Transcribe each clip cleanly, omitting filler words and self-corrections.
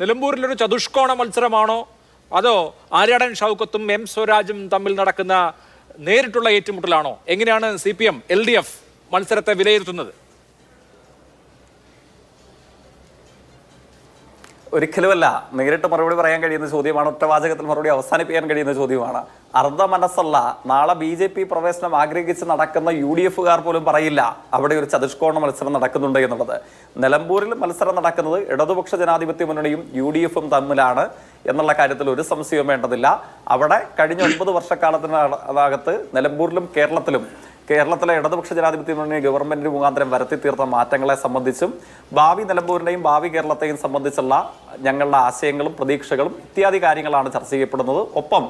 നിലമ്പൂരിലൊരു ചതുഷ്കോണ മത്സരമാണോ അതോ ആര്യാടൻ ഷൗക്കത്തും എം സ്വരാജും തമ്മിൽ നടക്കുന്ന നേരിട്ടുള്ള ഏറ്റുമുട്ടലാണോ? എങ്ങനെയാണ് CPM LDF മത്സരത്തെ വിലയിരുത്തുന്നത്? ഒരിക്കലുമല്ല. നേരിട്ട് മറുപടി പറയാൻ കഴിയുന്ന ചോദ്യമാണ്. ഒറ്റവാചകത്തിൽ മറുപടി അവസാനിപ്പിക്കാൻ കഴിയുന്ന ചോദ്യമാണ്. അർദ്ധ മനസ്സല്ല. നാളെ BJP പ്രവേശനം ആഗ്രഹിച്ച് നടക്കുന്ന UDF-കാർ പോലും പറയില്ല അവിടെ ഒരു ചതുഷ്കോണ മത്സരം നടക്കുന്നുണ്ട് എന്നുള്ളത്. നിലമ്പൂരിൽ മത്സരം നടക്കുന്നത് ഇടതുപക്ഷ ജനാധിപത്യ മുന്നണിയും UDF-ഉം തമ്മിലാണ് എന്നുള്ള കാര്യത്തിൽ ഒരു സംശയവും വേണ്ടതില്ല. അവിടെ കഴിഞ്ഞ 9 വർഷക്കാലത്തിനകത്ത് നിലമ്പൂരിലും കേരളത്തിലെ ഇടതുപക്ഷ ജനാധിപത്യ മുന്നണി ഗവൺമെന്റ് മുഖാന്തരം വരുത്തി തീർത്ത മാറ്റങ്ങളെ സംബന്ധിച്ചും ഭാവി നിലമ്പൂരിനെയും ഭാവി കേരളത്തെയും സംബന്ധിച്ചുള്ള ഞങ്ങളുടെ ആശയങ്ങളും പ്രതീക്ഷകളും ഇത്യാദി കാര്യങ്ങളാണ് ചർച്ച ചെയ്യപ്പെടുന്നത്. ഒപ്പം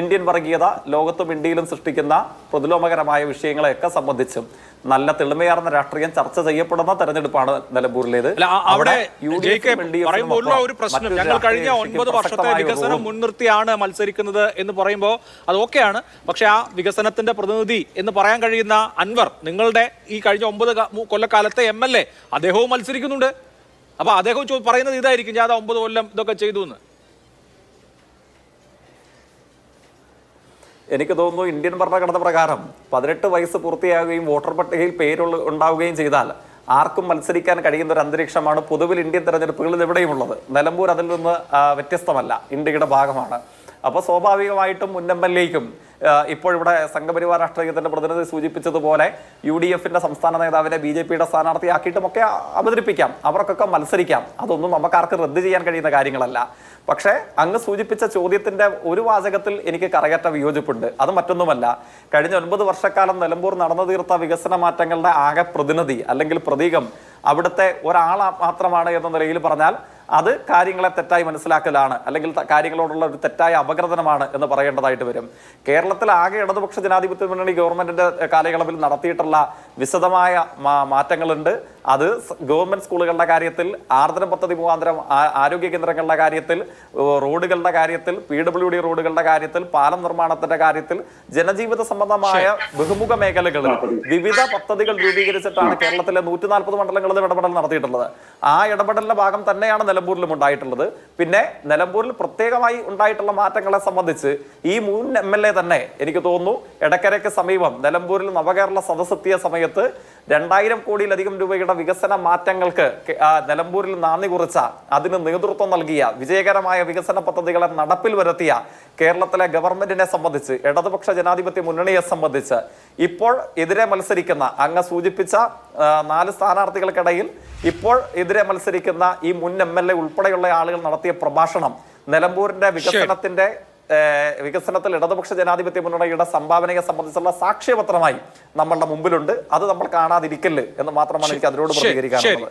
ഇന്ത്യൻ വർഗീയത ലോകത്തും ഇന്ത്യയിലും സൃഷ്ടിക്കുന്ന പ്രതിലോമകരമായ വിഷയങ്ങളെയൊക്കെ സംബന്ധിച്ചും നല്ല തെളിമയാർന്ന രാഷ്ട്രീയം ചർച്ച ചെയ്യപ്പെടുന്ന തെരഞ്ഞെടുപ്പാണ് നിലമ്പൂരിലേത്. ഒരു പ്രശ്നം, ഞങ്ങൾ കഴിഞ്ഞ 9 വർഷത്തെ വികസനം മുൻനിർത്തിയാണ് മത്സരിക്കുന്നത് എന്ന് പറയുമ്പോൾ അത് ഓക്കെയാണ്. പക്ഷെ ആ വികസനത്തിന്റെ പ്രതിനിധി എന്ന് പറയാൻ കഴിയുന്ന അൻവർ, നിങ്ങളുടെ ഈ കഴിഞ്ഞ 9 കൊല്ലക്കാലത്തെ MLA, അദ്ദേഹവും മത്സരിക്കുന്നുണ്ട്. അപ്പൊ അദ്ദേഹം പറയുന്നത് ഇതായിരിക്കും, ഞാൻ 9 കൊല്ലം ഇതൊക്കെ ചെയ്തു എന്ന്. എനിക്ക് തോന്നുന്നു ഇന്ത്യൻ ഭരണഘടന പ്രകാരം 18 വയസ്സ് പൂർത്തിയാകുകയും വോട്ടർ പട്ടികയിൽ ഉണ്ടാവുകയും ചെയ്താൽ ആർക്കും മത്സരിക്കാൻ കഴിയുന്ന ഒരു അന്തരീക്ഷമാണ് പൊതുവിൽ ഇന്ത്യൻ തെരഞ്ഞെടുപ്പുകളിൽ എവിടെയുമുള്ളത്. നിലമ്പൂർ അതിൽ നിന്ന് വ്യത്യസ്തമല്ല, ഇന്ത്യയുടെ ഭാഗമാണ്. അപ്പോൾ സ്വാഭാവികമായിട്ടും മുൻ MLA-ക്കും ഇപ്പോഴിവിടെ സംഘപരിവാർ രാഷ്ട്രീയത്തിന്റെ പ്രതിനിധി സൂചിപ്പിച്ചതുപോലെ UDF-ന്റെ സംസ്ഥാന നേതാവിനെ BJP-യുടെ സ്ഥാനാർത്ഥിയാക്കിയിട്ടുമൊക്കെ അവതരിപ്പിക്കാം, അവർക്കൊക്കെ മത്സരിക്കാം. അതൊന്നും നമുക്കാർക്ക് റദ്ദ് ചെയ്യാൻ കഴിയുന്ന കാര്യങ്ങളല്ല. പക്ഷേ അങ്ങ് സൂചിപ്പിച്ച ചോദ്യത്തിന്റെ ഒരു വാചകത്തിൽ എനിക്ക് കറയറ്റ വിയോജിപ്പുണ്ട്. അത് മറ്റൊന്നുമല്ല, കഴിഞ്ഞ 9 വർഷക്കാലം നിലമ്പൂർ നടന്നു തീർത്ത വികസന മാറ്റങ്ങളുടെ ആകെ പ്രതിനിധി അല്ലെങ്കിൽ പ്രതീകം അവിടുത്തെ ഒരാൾ മാത്രമാണ് എന്ന നിലയിൽ പറഞ്ഞാൽ അത് കാര്യങ്ങളെ തെറ്റായി മനസ്സിലാക്കലാണ്, അല്ലെങ്കിൽ കാര്യങ്ങളോടുള്ള ഒരു തെറ്റായ അപഗ്രഥനമാണ് എന്ന് പറയേണ്ടതായിട്ട് വരും. കേരളത്തിൽ ആകെ ഇടതുപക്ഷ ജനാധിപത്യ മുന്നണി ഗവൺമെന്റിന്റെ കാലയളവിൽ നടത്തിയിട്ടുള്ള വിശദമായ മാറ്റങ്ങളുണ്ട്. അത് ഗവൺമെന്റ് സ്കൂളുകളുടെ കാര്യത്തിൽ, ആർദ്രം പദ്ധതി മുഖാന്തരം ആരോഗ്യ കേന്ദ്രങ്ങളുടെ കാര്യത്തിൽ, റോഡുകളുടെ കാര്യത്തിൽ, PWD റോഡുകളുടെ കാര്യത്തിൽ, പാലം നിർമ്മാണത്തിന്റെ കാര്യത്തിൽ, ജനജീവിത സംബന്ധമായ ബഹുമുഖ മേഖലകളിൽ വിവിധ പദ്ധതികൾ രൂപീകരിച്ചിട്ടാണ് കേരളത്തിലെ 140 മണ്ഡലങ്ങളിൽ ഇടപെടൽ നടത്തിയിട്ടുള്ളത്. ആ ഇടപെടലിന്റെ ഭാഗം തന്നെയാണ് നിലമ്പൂരിലും ഉണ്ടായിട്ടുള്ളത്. പിന്നെ നിലമ്പൂരിൽ പ്രത്യേകമായി ഉണ്ടായിട്ടുള്ള മാറ്റങ്ങളെ സംബന്ധിച്ച് ഈ മുൻ MLA തന്നെ എനിക്ക് തോന്നുന്നു എടക്കരയ്ക്ക് സമീപം നിലമ്പൂരിൽ നവകേരള സദസ്സെത്തിയ സമയത്ത് 2000 കോടിയിലധികം രൂപയുടെ വികസന മാറ്റങ്ങൾക്ക് നിലമ്പൂരിൽ നാന്ദി കുറിച്ച, അതിന് നേതൃത്വം നൽകിയ, വിജയകരമായ വികസന പദ്ധതികളെ നടപ്പിൽ വരുത്തിയ കേരളത്തിലെ ഗവൺമെന്റിനെ സംബന്ധിച്ച്, ഇടതുപക്ഷ ജനാധിപത്യ മുന്നണിയെ സംബന്ധിച്ച് ഇപ്പോൾ എതിരെ മത്സരിക്കുന്ന അങ്ങ് സൂചിപ്പിച്ച 4 സ്ഥാനാർത്ഥികൾക്കിടയിൽ ഇപ്പോൾ എതിരെ മത്സരിക്കുന്ന ഈ മുൻ MLA ഉൾപ്പെടെയുള്ള ആളുകൾ നടത്തിയ പ്രഭാഷണം നിലമ്പൂരിന്റെ വികസനത്തിൽ ഇടതുപക്ഷ ജനാധിപത്യ മുന്നണിയുടെ സംഭാവനയെ സംബന്ധിച്ചുള്ള സാക്ഷ്യപത്രമായി നമ്മളുടെ മുമ്പിലുണ്ട്. അത് നമ്മൾ കാണാതിരിക്കല് എന്ന് മാത്രമാണ് എനിക്ക് അതിനോട് പ്രതികരിക്കാനുള്ളത്.